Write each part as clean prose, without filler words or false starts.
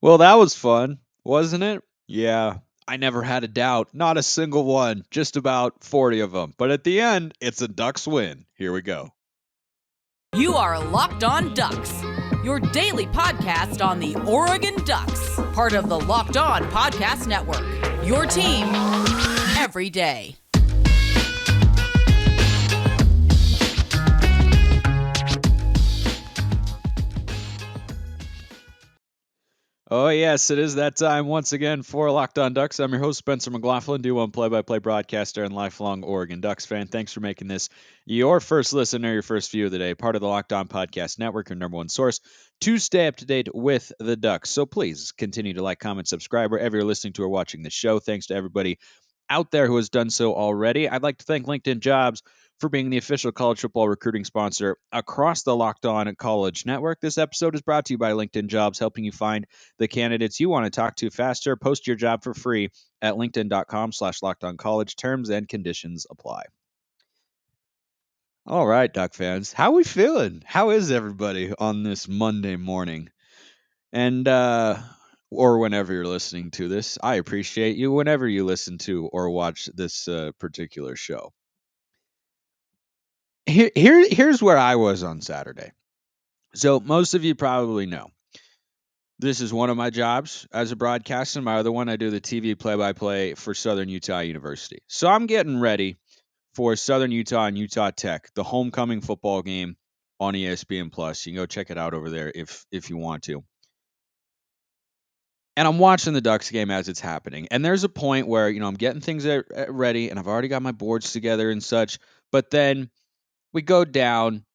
Well, that was fun, wasn't it? Yeah. I never had a doubt. Not a single one. Just about 40 of them. But at the end, it's a Ducks win. Here we go. You are Locked On Ducks, your daily podcast on the Oregon Ducks, part of the Locked On Podcast Network. Your team every day. Oh, yes, it is that time once again for Locked On Ducks. I'm your host, Spencer McLaughlin, D1 play-by-play broadcaster and lifelong Oregon Ducks fan. Thanks for making this your first listen or your first view of the day, part of the Locked On Podcast Network, your number one source to stay up to date with the Ducks. So please continue to like, comment, subscribe wherever you're listening to or watching the show. Thanks to everybody out there who has done so already. I'd like to thank LinkedIn Jobs for being the official college football recruiting sponsor across the Locked On College Network. This episode is brought to you by LinkedIn Jobs, helping you find the candidates you want to talk to faster. Post your job for free at linkedin.com/lockedoncollege. Terms and conditions apply. All right, Duck fans, how we feeling? How is everybody on this Monday morning? And or whenever you're listening to this, I appreciate you whenever you listen to or watch this particular show. Here's where I was on Saturday. So most of you probably know this is one of my jobs as a broadcaster. My other one, I do the TV play-by-play for Southern Utah University. So I'm getting ready for Southern Utah and Utah Tech, the homecoming football game on ESPN Plus. You can go check it out over there if you want to. And I'm watching the Ducks game as it's happening. And there's a point where, I'm getting things ready and I've already got my boards together and such. But then we go down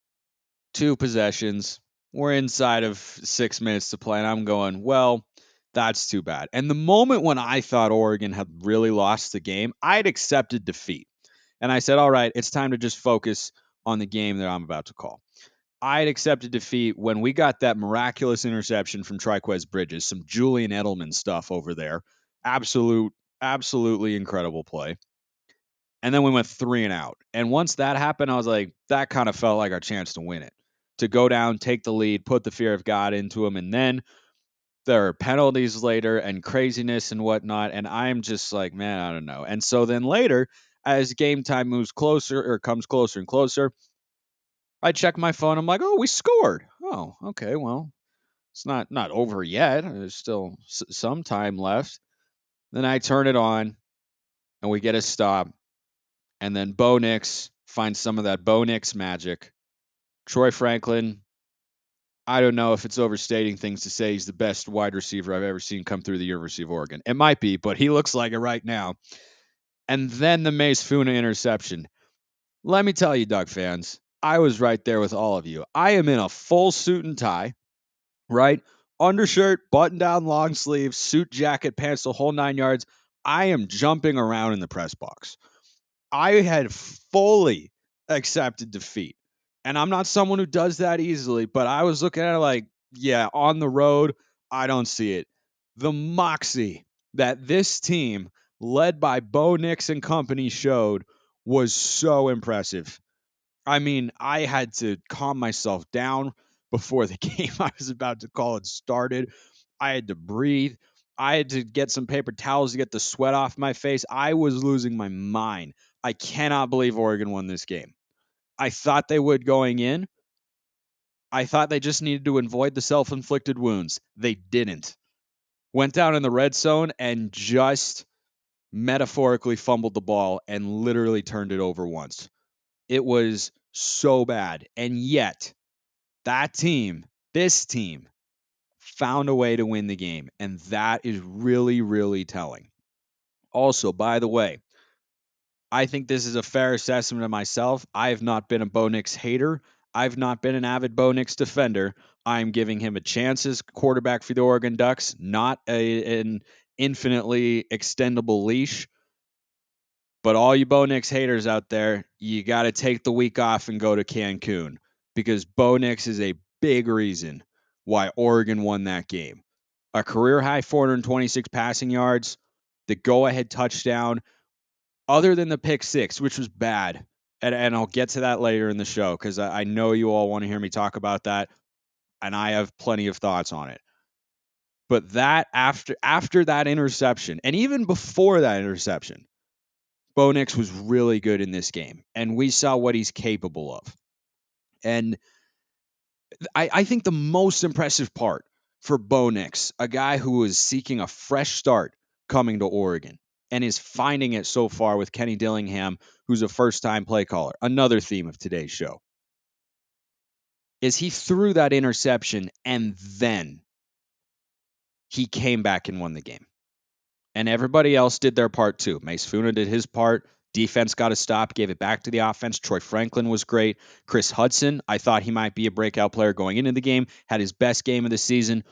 2 possessions. We're inside of 6 minutes to play. And I'm going, well, that's too bad. And the moment when I thought Oregon had really lost the game, I'd accepted defeat. And I said, all right, it's time to just focus on the game that I'm about to call. I had accepted defeat when we got that miraculous interception from Triquez Bridges, some Julian Edelman stuff over there. Absolutely incredible play. And then we went 3-and-out. And once that happened, I was like, that kind of felt like our chance to win it. To go down, take the lead, put the fear of God into them. And then there are penalties later and craziness and whatnot. And I'm just like, man, I don't know. And so then later, as game time moves closer or comes closer and closer, I check my phone. I'm like, oh, we scored. Oh, okay. Well, it's not over yet. There's still some time left. Then I turn it on, and we get a stop. And then Bo Nix finds some of that Bo Nix magic. Troy Franklin, I don't know if it's overstating things to say he's the best wide receiver I've ever seen come through the University of Oregon. It might be, but he looks like it right now. And then the Mace Funa interception. Let me tell you, Duck fans, I was right there with all of you. I am in a full suit and tie, right? Undershirt, button down, long sleeve, suit jacket, pants, the whole 9 yards. I am jumping around in the press box. I had fully accepted defeat. And I'm not someone who does that easily, but I was looking at it like, yeah, on the road, I don't see it. The moxie that this team, led by Bo Nix and company, showed was so impressive. I mean, I had to calm myself down before the game I was about to call it started. I had to breathe. I had to get some paper towels to get the sweat off my face. I was losing my mind. I cannot believe Oregon won this game. I thought they would going in. I thought they just needed to avoid the self inflicted wounds. They didn't. Went down in the red zone and just metaphorically fumbled the ball and literally turned it over once. It was so bad. And yet, this team, found a way to win the game. And that is really, really telling. Also, by the way, I think this is a fair assessment of myself. I have not been a Bo Nix hater. I've not been an avid Bo Nix defender. I'm giving him a chance as quarterback for the Oregon Ducks, not an infinitely extendable leash. But all you Bo Nix haters out there, you got to take the week off and go to Cancun because Bo Nix is a big reason why Oregon won that game. A career high 426 passing yards, the go ahead touchdown, other than the pick six, which was bad. And I'll get to that later in the show because I know you all want to hear me talk about that, and I have plenty of thoughts on it. But that after that interception, and even before that interception, Bo Nix was really good in this game, and we saw what he's capable of. And I think the most impressive part for Bo Nix, a guy who was seeking a fresh start coming to Oregon and is finding it so far with Kenny Dillingham, who's a first-time play caller, another theme of today's show, is he threw that interception and then he came back and won the game. And everybody else did their part too. Mace Funa did his part. Defense got a stop, gave it back to the offense. Troy Franklin was great. Kris Hutson, I thought he might be a breakout player going into the game, had his best game of the season.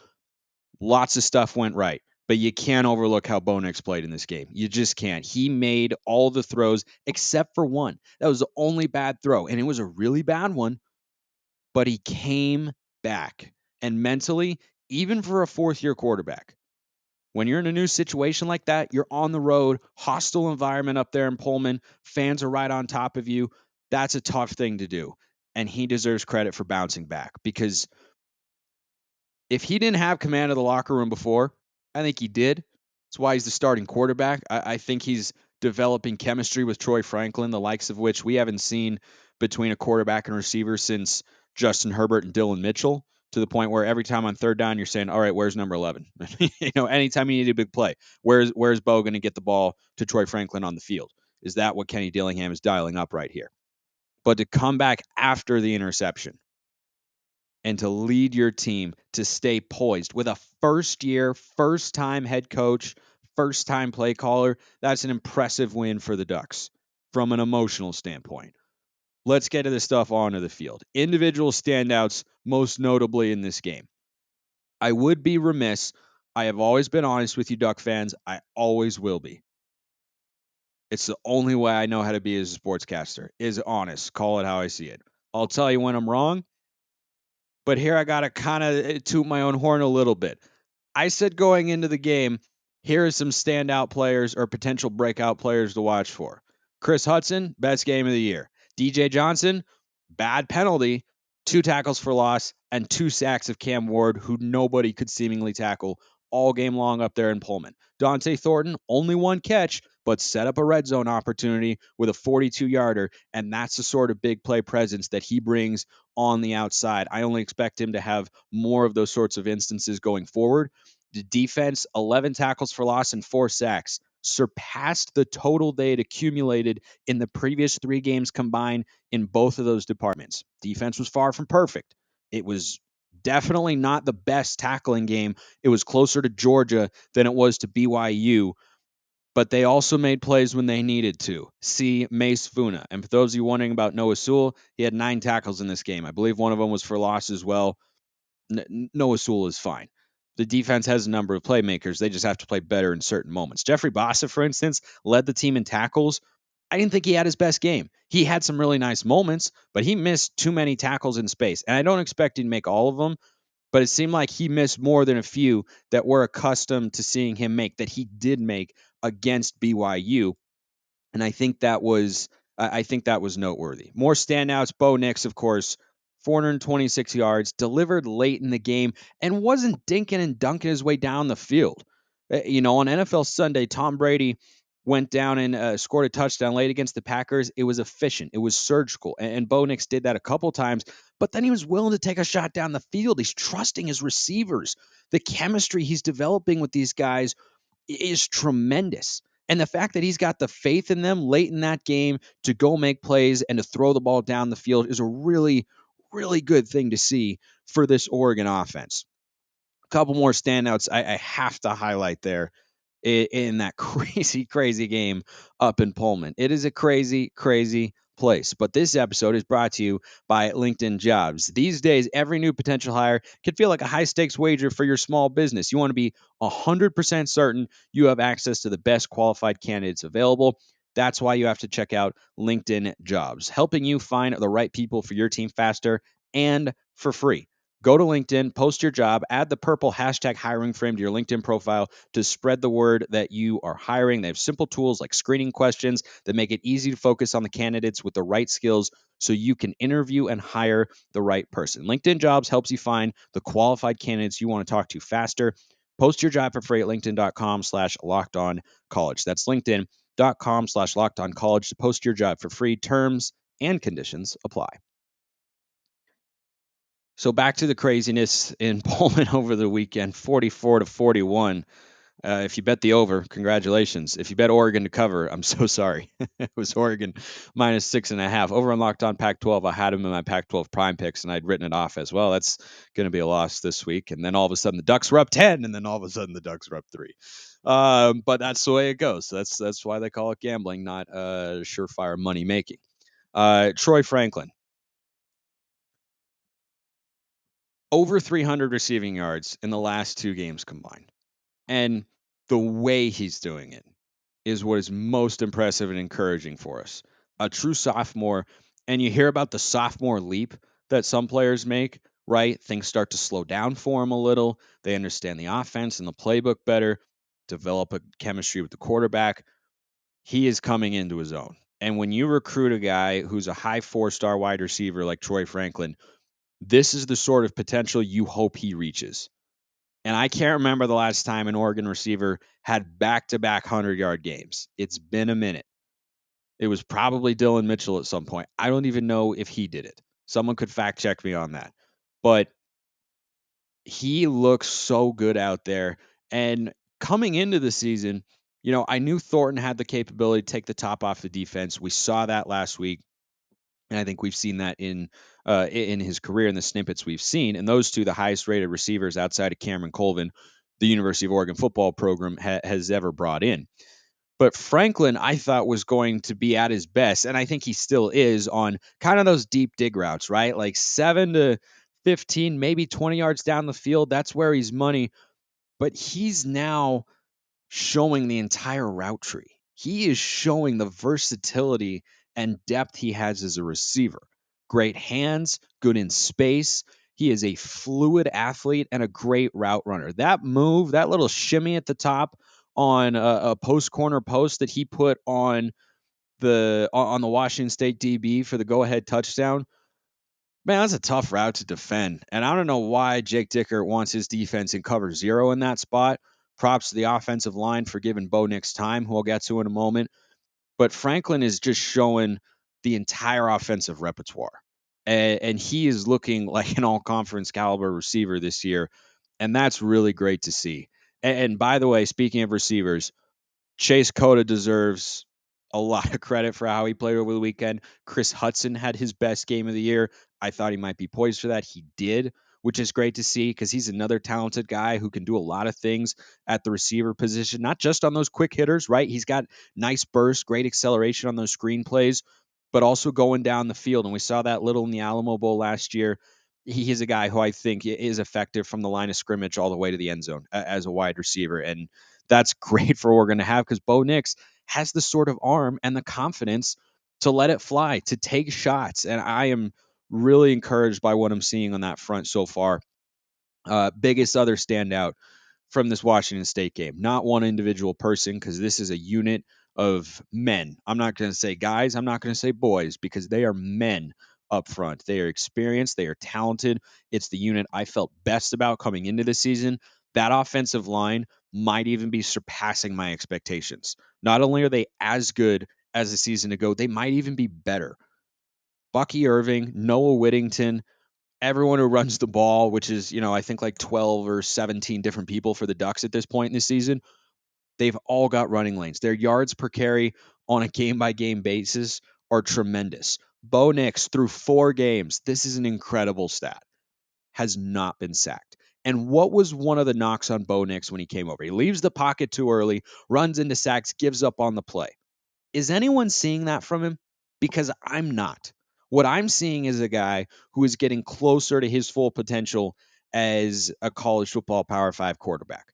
Lots of stuff went right. But you can't overlook how Bo Nix played in this game. You just can't. He made all the throws except for one. That was the only bad throw. And it was a really bad one. But he came back. And mentally, even for a fourth-year quarterback, when you're in a new situation like that, you're on the road, hostile environment up there in Pullman, fans are right on top of you. That's a tough thing to do. And he deserves credit for bouncing back, because if he didn't have command of the locker room before, I think he did. That's why he's the starting quarterback. I think he's developing chemistry with Troy Franklin, the likes of which we haven't seen between a quarterback and receiver since Justin Herbert and Dylan Mitchell, to the point where every time on third down, you're saying, all right, where's number 11? Anytime you need a big play, where's Bo going to get the ball to Troy Franklin on the field? Is that what Kenny Dillingham is dialing up right here? But to come back after the interception and to lead your team to stay poised with a first-year, first-time head coach, first-time play caller, that's an impressive win for the Ducks from an emotional standpoint. Let's get to the stuff onto the field. Individual standouts, most notably in this game. I would be remiss. I have always been honest with you, Duck fans. I always will be. It's the only way I know how to be as a sportscaster, is honest. Call it how I see it. I'll tell you when I'm wrong, but here I got to kind of toot my own horn a little bit. I said going into the game, here are some standout players or potential breakout players to watch for. Kris Hutson, best game of the year. DJ Johnson, bad penalty, 2 tackles for loss, and 2 sacks of Cam Ward, who nobody could seemingly tackle all game long up there in Pullman. Dante Thornton, only 1 catch, but set up a red zone opportunity with a 42-yarder, and that's the sort of big play presence that he brings on the outside. I only expect him to have more of those sorts of instances going forward. The defense, 11 tackles for loss and 4 sacks, surpassed the total they had accumulated in the previous 3 games combined in both of those departments. Defense was far from perfect. It was definitely not the best tackling game. It was closer to Georgia than it was to BYU, but they also made plays when they needed to. See Mace Funa. And for those of you wondering about Noah Sewell, he had 9 tackles in this game. I believe one of them was for loss as well. Noah Sewell is fine. The defense has a number of playmakers. They just have to play better in certain moments. Jeffrey Bossa, for instance, led the team in tackles. I didn't think he had his best game. He had some really nice moments, but he missed too many tackles in space. And I don't expect him to make all of them, but it seemed like he missed more than a few that we're accustomed to seeing him make, that he did make against BYU. And I think that was noteworthy. More standouts. Bo Nix, of course, 426 yards, delivered late in the game, and wasn't dinking and dunking his way down the field. On NFL Sunday, Tom Brady went down and scored a touchdown late against the Packers. It was efficient. It was surgical. And Bo Nix did that a couple times, but then he was willing to take a shot down the field. He's trusting his receivers. The chemistry he's developing with these guys is tremendous. And the fact that he's got the faith in them late in that game to go make plays and to throw the ball down the field is a really, really good thing to see for this Oregon offense. A couple more standouts I have to highlight there in that crazy, crazy game up in Pullman. It is a crazy, crazy place. But this episode is brought to you by LinkedIn Jobs. These days, every new potential hire can feel like a high stakes wager for your small business. You want to be 100% certain you have access to the best qualified candidates available. That's why you have to check out LinkedIn Jobs, helping you find the right people for your team faster and for free. Go to LinkedIn, post your job, add the purple hashtag hiring frame to your LinkedIn profile to spread the word that you are hiring. They have simple tools like screening questions that make it easy to focus on the candidates with the right skills so you can interview and hire the right person. LinkedIn Jobs helps you find the qualified candidates you want to talk to faster. Post your job for free at linkedin.com/lockedoncollege. That's linkedin.com/lockedoncollege to post your job for free. Terms and conditions apply. So back to the craziness in Pullman over the weekend, 44-41. If you bet the over, congratulations. If you bet Oregon to cover, I'm so sorry. It was Oregon minus 6.5. Over on Locked On Pac-12, I had him in my Pac-12 prime picks, and I'd written it off as well. That's going to be a loss this week. And then all of a sudden, the Ducks were up 10, and then all of a sudden, the Ducks were up 3. But that's the way it goes. That's why they call it gambling, not surefire money making. Troy Franklin, over 300 receiving yards in the last 2 games combined. And the way he's doing it is what is most impressive and encouraging for us. A true sophomore, and you hear about the sophomore leap that some players make, right? Things start to slow down for them a little. They understand the offense and the playbook better, develop a chemistry with the quarterback. He is coming into his own. And when you recruit a guy who's a high 4-star wide receiver like Troy Franklin, this is the sort of potential you hope he reaches. And I can't remember the last time an Oregon receiver had back-to-back 100-yard games. It's been a minute. It was probably Dylan Mitchell at some point. I don't even know if he did it. Someone could fact check me on that. But he looks so good out there. And coming into the season, I knew Thornton had the capability to take the top off the defense. We saw that last week. And I think we've seen that in his career in the snippets we've seen. And those two, the highest rated receivers outside of Cameron Colvin, the University of Oregon football program has ever brought in. But Franklin, I thought, was going to be at his best. And I think he still is on kind of those deep dig routes, right? Like 7 to 15, maybe 20 yards down the field. That's where he's money. But he's now showing the entire route tree. He is showing the versatility and depth he has as a receiver. Great hands, good in space. He is a fluid athlete and a great route runner. That move, that little shimmy at the top on a post corner post that he put on the Washington State DB for the go-ahead touchdown, man, that's a tough route to defend. And I don't know why Jake Dicker wants his defense in cover 0 in that spot. Props to the offensive line for giving Bo Nix time, who I'll get to in a moment. But Franklin is just showing the entire offensive repertoire. And he is looking like an all-conference caliber receiver this year. And that's really great to see. And by the way, speaking of receivers, Chase Cota deserves a lot of credit for how he played over the weekend. Kris Hutson had his best game of the year. I thought he might be poised for that. He did, which is great to see because he's another talented guy who can do a lot of things at the receiver position, not just on those quick hitters, right? He's got nice burst, great acceleration on those screen plays, but also going down the field. And we saw that little in the Alamo Bowl last year. He is a guy who I think is effective from the line of scrimmage all the way to the end zone as a wide receiver. And that's great for Oregon to have because Bo Nix has the sort of arm and the confidence to let it fly, to take shots. And I am really encouraged by what I'm seeing on that front so far. Biggest other standout from this Washington State game, not one individual person, because this is a unit of men. I'm not going to say guys, I'm not going to say boys, because they are men up front. They are experienced, they are talented. It's the unit I felt best about coming into the season. That offensive line might even be surpassing my expectations. Not only are they as good as the season ago, they might even be better. Bucky Irving, Noah Whittington, everyone who runs the ball, which is, I think like 12 or 17 different people for the Ducks at this point in the season, they've all got running lanes. Their yards per carry on a game-by-game basis are tremendous. Bo Nix, through 4 games, this is an incredible stat, has not been sacked. And what was one of the knocks on Bo Nix when he came over? He leaves the pocket too early, runs into sacks, gives up on the play. Is anyone seeing that from him? Because I'm not. What I'm seeing is a guy who is getting closer to his full potential as a college football Power 5 quarterback.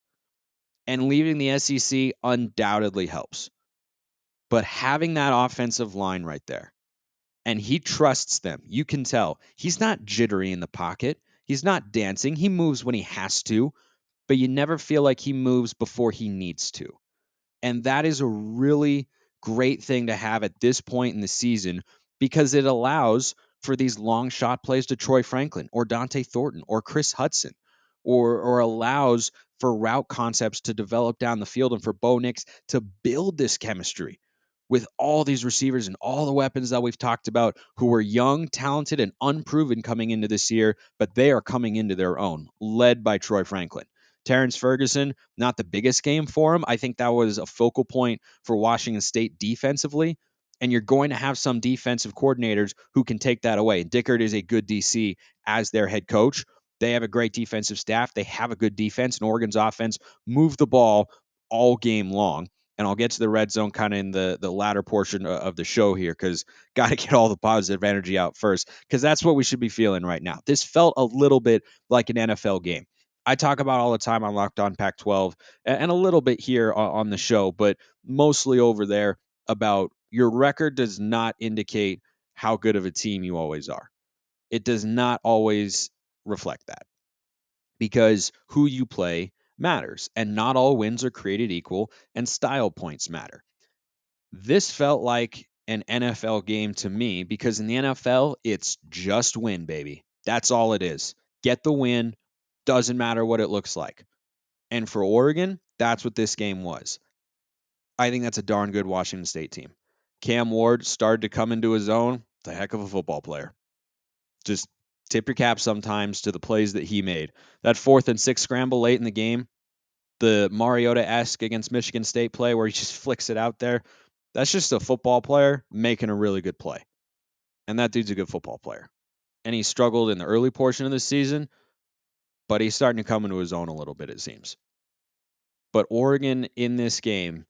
And leaving the SEC undoubtedly helps. But having that offensive line right there, and he trusts them. You can tell. He's not jittery in the pocket. He's not dancing. He moves when he has to, but you never feel like he moves before he needs to. And that is a really great thing to have at this point in the season because it allows for these long shot plays to Troy Franklin or Dante Thornton or Kris Hutson or allows for route concepts to develop down the field and for Bo Nix to build this chemistry with all these receivers and all the weapons that we've talked about who are young, talented, and unproven coming into this year, but they are coming into their own, led by Troy Franklin. Terrence Ferguson, not the biggest game for him. I think that was a focal point for Washington State defensively. And you're going to have some defensive coordinators who can take that away. Dickert is a good DC as their head coach. They have a great defensive staff. They have a good defense, and Oregon's offense moved the ball all game long. And I'll get to the red zone kind of in the latter portion of the show here because got to get all the positive energy out first because that's what we should be feeling right now. This felt a little bit like an NFL game. I talk about all the time on Locked On Pac-12 and a little bit here on the show, but mostly over there about your record does not indicate how good of a team you always are. It does not always reflect that because who you play matters and not all wins are created equal and style points matter. This felt like an NFL game to me because in the NFL, it's just win, baby. That's all it is. Get the win. Doesn't matter what it looks like. And for Oregon, that's what this game was. I think that's a darn good Washington State team. Cam Ward started to come into his own. The heck of a football player. Just tip your cap sometimes to the plays that he made. That 4th and 6 scramble late in the game, the Mariota-esque against Michigan State play where he just flicks it out there. That's just a football player making a really good play. And that dude's a good football player. And he struggled in the early portion of the season, but he's starting to come into his own a little bit, it seems. But Oregon in this game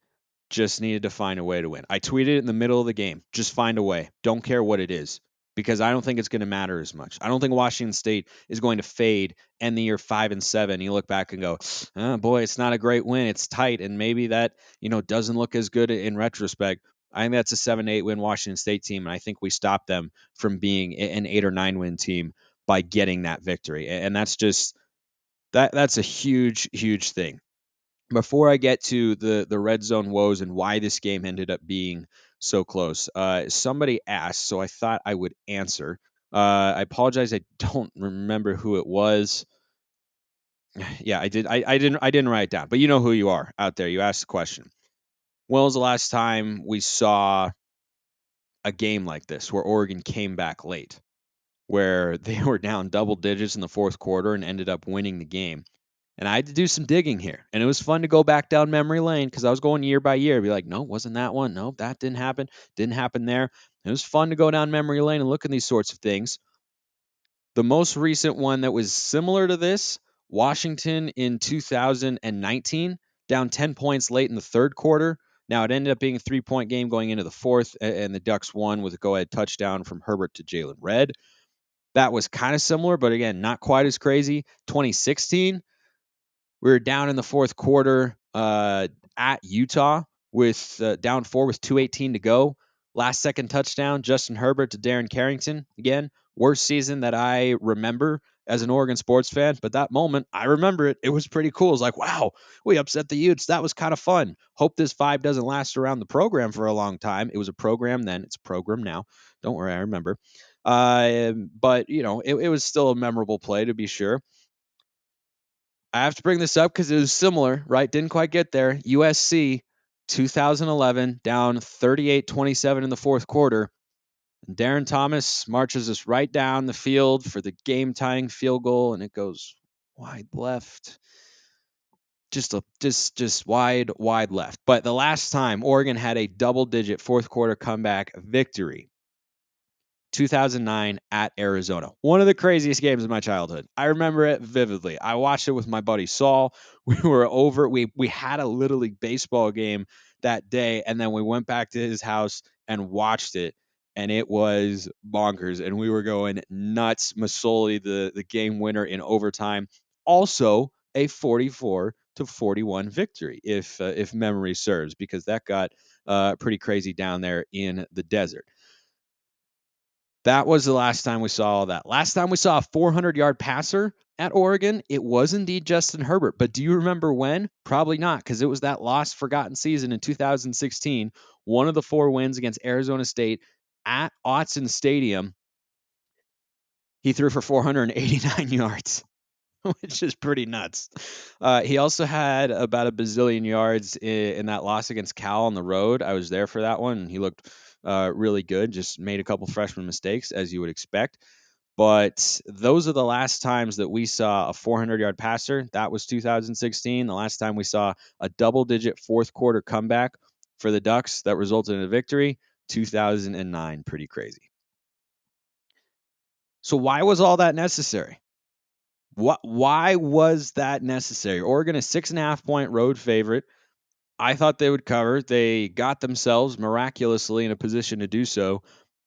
just needed to find a way to win. I tweeted it in the middle of the game. Just find a way. Don't care what it is. Because I don't think it's going to matter as much. I don't think Washington State is going to fade, end the year 5-7. You look back and go, oh boy, it's not a great win. It's tight, and maybe that doesn't look as good in retrospect. I think that's a 7-8 win Washington State team, and I think we stopped them from being an 8 or 9 win team by getting that victory. And that's just that's a huge, huge thing. Before I get to the red zone woes and why this game ended up being so close, somebody asked, so I thought I would answer. I apologize, I don't remember who it was. Yeah, I did. I didn't write it down, but you know who you are out there. You asked the question. When was the last time we saw a game like this where Oregon came back late, where they were down double digits in the fourth quarter and ended up winning the game? And I had to do some digging here. And it was fun to go back down memory lane because I was going year by year. Be like, no, wasn't that one? No, that didn't happen. Didn't happen there. It was fun to go down memory lane and look at these sorts of things. The most recent one that was similar to this, Washington in 2019, down 10 points late in the third quarter. Now, it ended up being a 3-point game going into the fourth, and the Ducks won with a go-ahead touchdown from Herbert to Jalen Red. That was kind of similar, but again, not quite as crazy. 2016, we were down in the fourth quarter at Utah with down 4 with 2:18 to go. Last second touchdown, Justin Herbert to Darren Carrington. Again, worst season that I remember as an Oregon sports fan, but that moment, I remember it. It was pretty cool. It was like, wow, we upset the Utes. That was kind of fun. Hope this vibe doesn't last around the program for a long time. It was a program then. It's a program now. Don't worry, I remember. But, it was still a memorable play to be sure. I have to bring this up because it was similar, right? Didn't quite get there. USC 2011 down 38-27 in the fourth quarter. And Darren Thomas marches us right down the field for the game-tying field goal, and it goes wide left. Just wide left. But the last time Oregon had a double-digit fourth quarter comeback victory, 2009 at Arizona. One of the craziest games of my childhood. I remember it vividly. I watched it with my buddy Saul. We had a Little League baseball game that day, and then we went back to his house and watched it, and it was bonkers, and we were going nuts. Masoli, the game winner in overtime. Also a 44-41 victory, if memory serves, because that got pretty crazy down there in the desert. That was the last time we saw all that. Last time we saw a 400-yard passer at Oregon, it was indeed Justin Herbert. But do you remember when? Probably not, because it was that lost, forgotten season in 2016, one of the 4 wins against Arizona State at Autzen Stadium. He threw for 489 yards. which is pretty nuts. He also had about a bazillion yards in that loss against Cal on the road. I was there for that one, and he looked really good. Just made a couple freshman mistakes, as you would expect. But those are the last times that we saw a 400-yard passer. That was 2016. The last time we saw a double-digit fourth quarter comeback for the Ducks that resulted in a victory, 2009. Pretty crazy. So why was all that necessary? Why was that necessary? Oregon, a 6.5-point road favorite. I thought they would cover. They got themselves miraculously in a position to do so,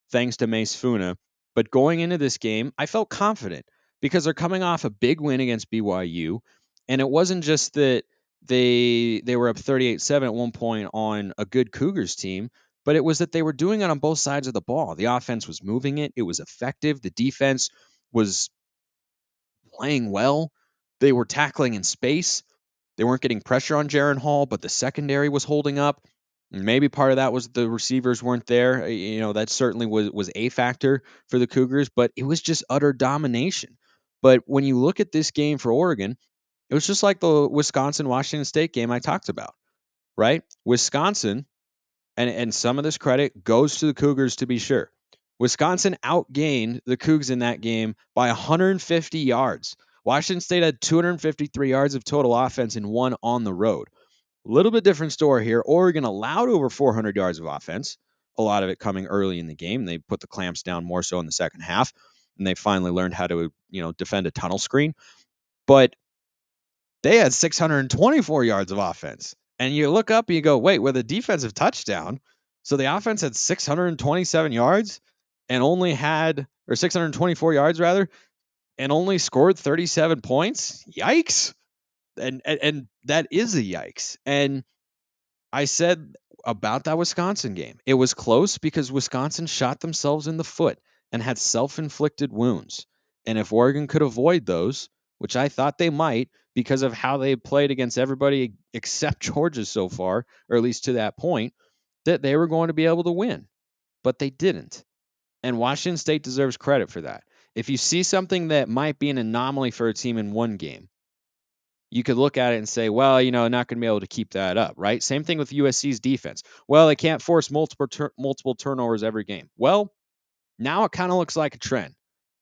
thanks to Mace Funa. But going into this game, I felt confident because they're coming off a big win against BYU, and it wasn't just that they were up 38-7 at one point on a good Cougars team, but it was that they were doing it on both sides of the ball. The offense was moving it, it was effective. The defense was playing well. They were tackling in space. They weren't getting pressure on Jaron Hall, but the secondary was holding up. Maybe part of that was the receivers weren't there. That certainly was a factor for the Cougars, but it was just utter domination. But when you look at this game for Oregon, it was just like the Wisconsin Washington State game I talked about, right? Wisconsin, and some of this credit goes to the Cougars to be sure. Wisconsin outgained the Cougs in that game by 150 yards. Washington State had 253 yards of total offense and one on the road. A little bit different story here. Oregon allowed over 400 yards of offense, a lot of it coming early in the game. They put the clamps down more so in the second half, and they finally learned how to, defend a tunnel screen. But they had 624 yards of offense. And you look up and you go, wait, with a defensive touchdown. So the offense had 627 yards and only had, or 624 yards rather, and only scored 37 points. Yikes. And that is a yikes. And I said about that Wisconsin game, it was close because Wisconsin shot themselves in the foot and had self inflicted wounds. And if Oregon could avoid those, which I thought they might because of how they played against everybody except Georgia so far, or at least to that point, that they were going to be able to win. But they didn't. And Washington State deserves credit for that. If you see something that might be an anomaly for a team in one game, you could look at it and say, well, not going to be able to keep that up, right? Same thing with USC's defense. Well, they can't force multiple turnovers every game. Well, now it kind of looks like a trend,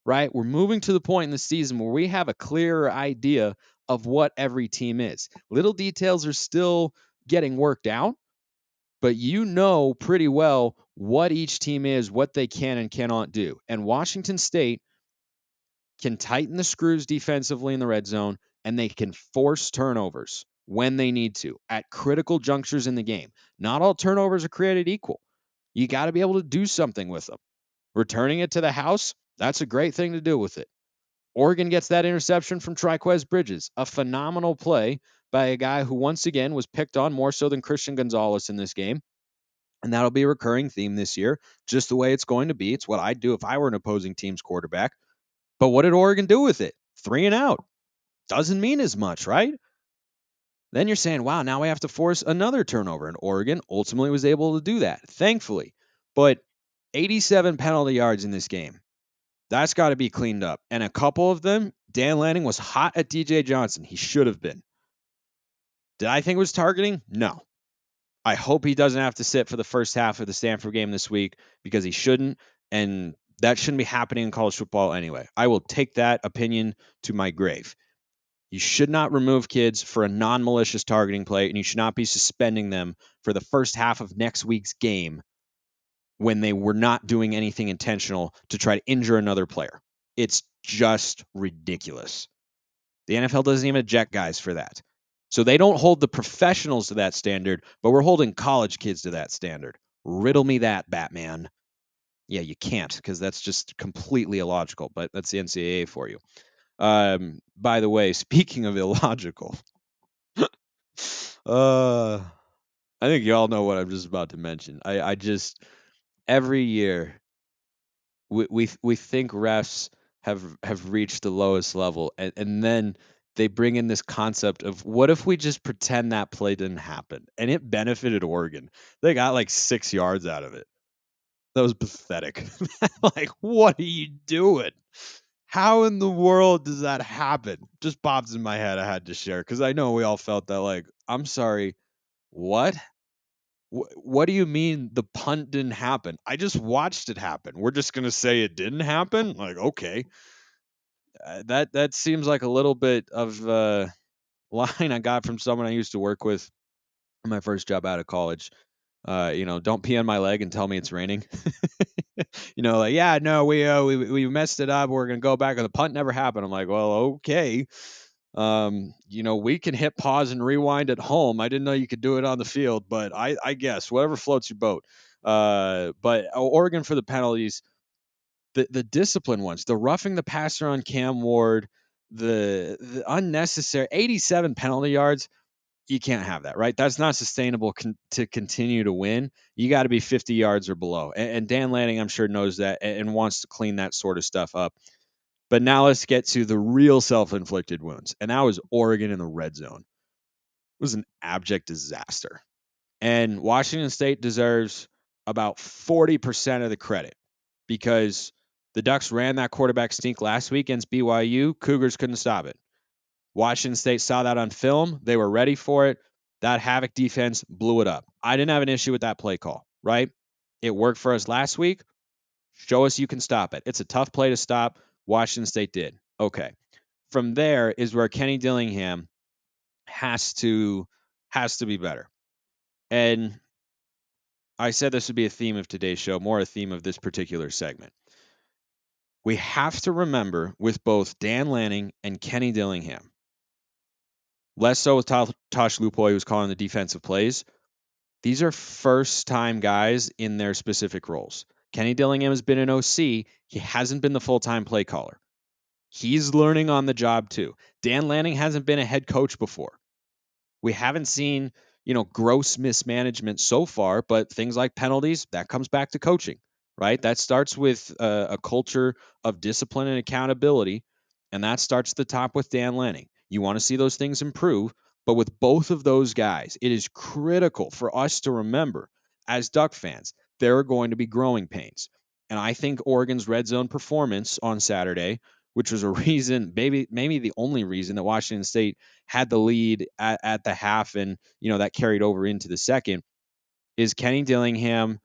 right? We're moving to the point in the season where we have a clearer idea of what every team is. Little details are still getting worked out, but pretty well what each team is, what they can and cannot do. And Washington State can tighten the screws defensively in the red zone, and they can force turnovers when they need to at critical junctures in the game. Not all turnovers are created equal. You got to be able to do something with them. Returning it to the house, that's a great thing to do with it. Oregon gets that interception from Triquez Bridges, a phenomenal play by a guy who once again was picked on more so than Christian Gonzalez in this game. And that'll be a recurring theme this year, just the way it's going to be. It's what I'd do if I were an opposing team's quarterback. But what did Oregon do with it? 3 and out. Doesn't mean as much, right? Then you're saying, wow, now we have to force another turnover. And Oregon ultimately was able to do that, thankfully. But 87 penalty yards in this game. That's got to be cleaned up. And a couple of them, Dan Lanning was hot at DJ Johnson. He should have been. Did I think it was targeting? No. I hope he doesn't have to sit for the first half of the Stanford game this week because he shouldn't. And that shouldn't be happening in college football anyway. I will take that opinion to my grave. You should not remove kids for a non-malicious targeting play, and you should not be suspending them for the first half of next week's game when they were not doing anything intentional to try to injure another player. It's just ridiculous. The NFL doesn't even eject guys for that. So they don't hold the professionals to that standard, but we're holding college kids to that standard. Riddle me that, Batman. Yeah, you can't because that's just completely illogical, but that's the NCAA for you. By the way, speaking of illogical, I think you all know what I'm just about to mention. I just every year we think refs have reached the lowest level, and then they bring in this concept of what if we just pretend that play didn't happen, and it benefited Oregon. They got like 6 yards out of it. That was pathetic. Like, what are you doing? How in the world does that happen? Just pops in my head. I had to share because I know we all felt that. Like, I'm sorry, what? What do you mean the punt didn't happen? I just watched it happen. We're just gonna say it didn't happen? Like, okay, that seems like a little bit of line I got from someone I used to work with in my first job out of college. Don't pee on my leg and tell me it's raining. Like, yeah, no, we messed it up. We're gonna go back, and the punt never happened. I'm like, well, okay. We can hit pause and rewind at home. I didn't know you could do it on the field, but I guess whatever floats your boat. But Oregon for the penalties, the discipline ones, the roughing the passer on Cam Ward, the unnecessary 87 penalty yards. You can't have that, right? That's not sustainable to continue to win. You got to be 50 yards or below. And Dan Lanning, I'm sure, knows that and wants to clean that sort of stuff up. But now let's get to the real self-inflicted wounds. And that was Oregon in the red zone. It was an abject disaster. And Washington State deserves about 40% of the credit because the Ducks ran that quarterback stink last week against BYU. Cougars couldn't stop it. Washington State saw that on film. They were ready for it. That Havoc defense blew it up. I didn't have an issue with that play call, right? It worked for us last week. Show us you can stop it. It's a tough play to stop. Washington State did. Okay. From there is where Kenny Dillingham has to be better. And I said this would be a theme of today's show, more a theme of this particular segment. We have to remember with both Dan Lanning and Kenny Dillingham, less so with Tosh Lupoy, who's calling the defensive plays. These are first-time guys in their specific roles. Kenny Dillingham has been an OC. He hasn't been the full-time play caller. He's learning on the job too. Dan Lanning hasn't been a head coach before. We haven't seen, gross mismanagement so far, but things like penalties, that comes back to coaching, right? That starts with a culture of discipline and accountability, and that starts at the top with Dan Lanning. You want to see those things improve, but with both of those guys, it is critical for us to remember as Duck fans, there are going to be growing pains. And I think Oregon's red zone performance on Saturday, which was a reason, maybe the only reason that Washington State had the lead at the half and, that carried over into the second, is Kenny Dillingham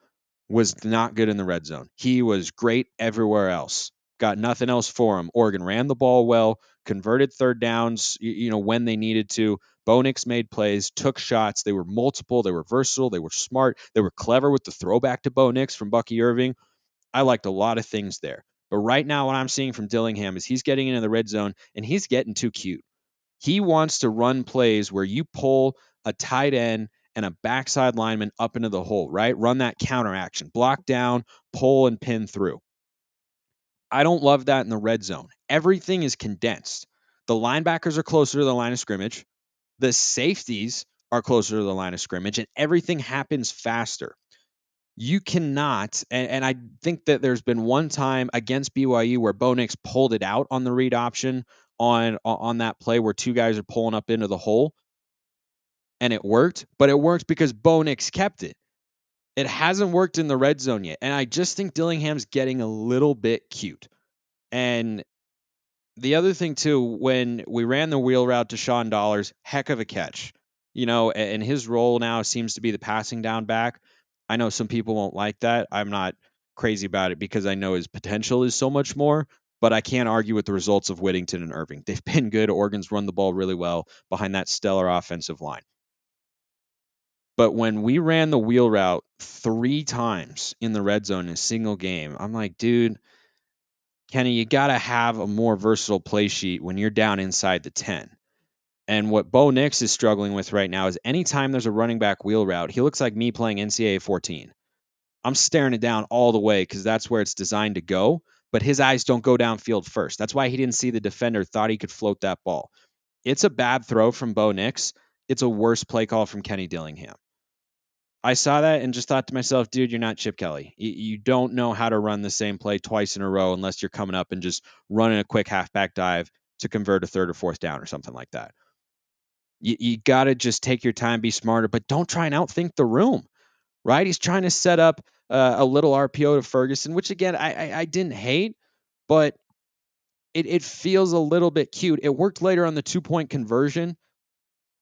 was not good in the red zone. He was great everywhere else. Got nothing else for him. Oregon ran the ball well, converted third downs, when they needed to. Bo Nix made plays, took shots. They were multiple. They were versatile. They were smart. They were clever with the throwback to Bo Nix from Bucky Irving. I liked a lot of things there. But right now, what I'm seeing from Dillingham is he's getting into the red zone and he's getting too cute. He wants to run plays where you pull a tight end and a backside lineman up into the hole, right? Run that counter action, block down, pull, and pin through. I don't love that in the red zone. Everything is condensed. The linebackers are closer to the line of scrimmage. The safeties are closer to the line of scrimmage, and everything happens faster. You cannot, and I think that there's been one time against BYU where Bo Nix pulled it out on the read option on that play where two guys are pulling up into the hole, and it worked, but it worked because Bo Nix kept it. It hasn't worked in the red zone yet, and I just think Dillingham's getting a little bit cute. And the other thing too, when we ran the wheel route to Sean Dollars, heck of a catch. And his role now seems to be the passing down back. I know some people won't like that. I'm not crazy about it because I know his potential is so much more, but I can't argue with the results of Whittington and Irving. They've been good. Oregon's run the ball really well behind that stellar offensive line. But when we ran the wheel route 3 times in the red zone in a single game, I'm like, dude, Kenny, you got to have a more versatile play sheet when you're down inside the 10. And what Bo Nix is struggling with right now is anytime there's a running back wheel route, he looks like me playing NCAA 14. I'm staring it down all the way because that's where it's designed to go, but his eyes don't go downfield first. That's why he didn't see the defender, thought he could float that ball. It's a bad throw from Bo Nix. It's a worse play call from Kenny Dillingham. I saw that and just thought to myself, dude, you're not Chip Kelly. You don't know how to run the same play twice in a row unless you're coming up and just running a quick halfback dive to convert a third or fourth down or something like that. You got to just take your time, be smarter, but don't try and outthink the room, right? He's trying to set up a little RPO to Ferguson, which again, I didn't hate, but it feels a little bit cute. It worked later on the 2-point conversion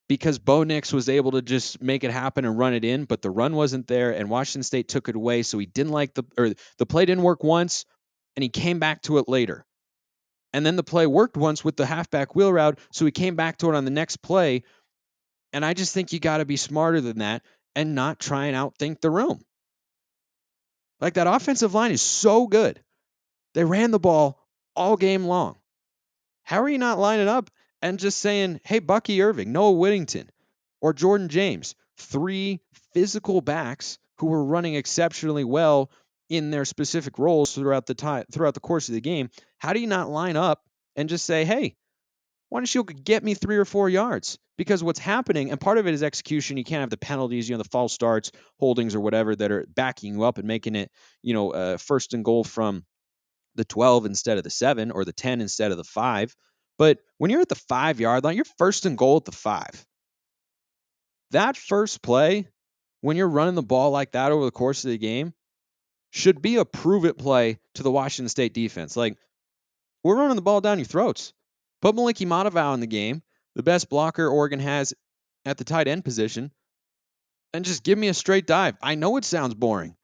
because Bo Nix was able to just make it happen and run it in, but the run wasn't there, and Washington State took it away. So he didn't like the play didn't work once, and he came back to it later. And then the play worked once with the halfback wheel route, so he came back to it on the next play. And I just think you got to be smarter than that and not try and outthink the room. Like, that offensive line is so good. They ran the ball all game long. How are you not lining up and just saying, hey, Bucky Irving, Noah Whittington, or Jordan James, 3 physical backs who were running exceptionally well in their specific roles throughout the course of the game? How do you not line up and just say, hey, why don't you get me 3 or 4 yards? Because what's happening, and part of it is execution. You can't have the penalties, the false starts, holdings, or whatever that are backing you up and making it, first and goal from the 12 instead of the 7, or the 10 instead of the 5. But when you're at the 5-yard line, you're first and goal at the 5. That first play, when you're running the ball like that over the course of the game, should be a prove it play to the Washington State defense. Like, we're running the ball down your throats. Put Maliki Matavao in the game, the best blocker Oregon has at the tight end position, and just give me a straight dive. I know it sounds boring,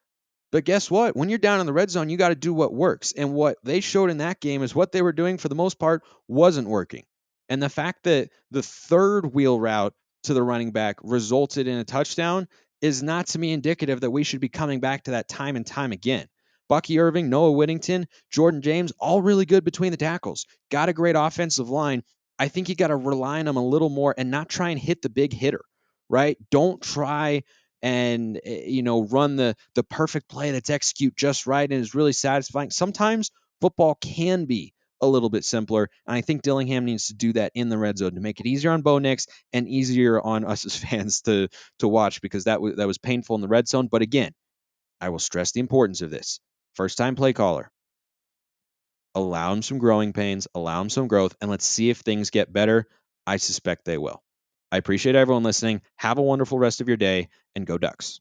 but guess what? When you're down in the red zone, you got to do what works. And what they showed in that game is what they were doing for the most part wasn't working. And the fact that the third wheel route to the running back resulted in a touchdown is not, to me, indicative that we should be coming back to that time and time again. Bucky Irving, Noah Whittington, Jordan James, all really good between the tackles. Got a great offensive line. I think you got to rely on them a little more and not try and hit the big hitter, right? Don't try and run the perfect play that's execute just right and is really satisfying. Sometimes football can be a little bit simpler, and I think Dillingham needs to do that in the red zone to make it easier on Bo Nix and easier on us as fans to watch, because that was painful in the red zone. But again, I will stress the importance of this. First time play caller, allow him some growing pains, allow him some growth, and let's see if things get better. I suspect they will. I appreciate everyone listening. Have a wonderful rest of your day, and go Ducks.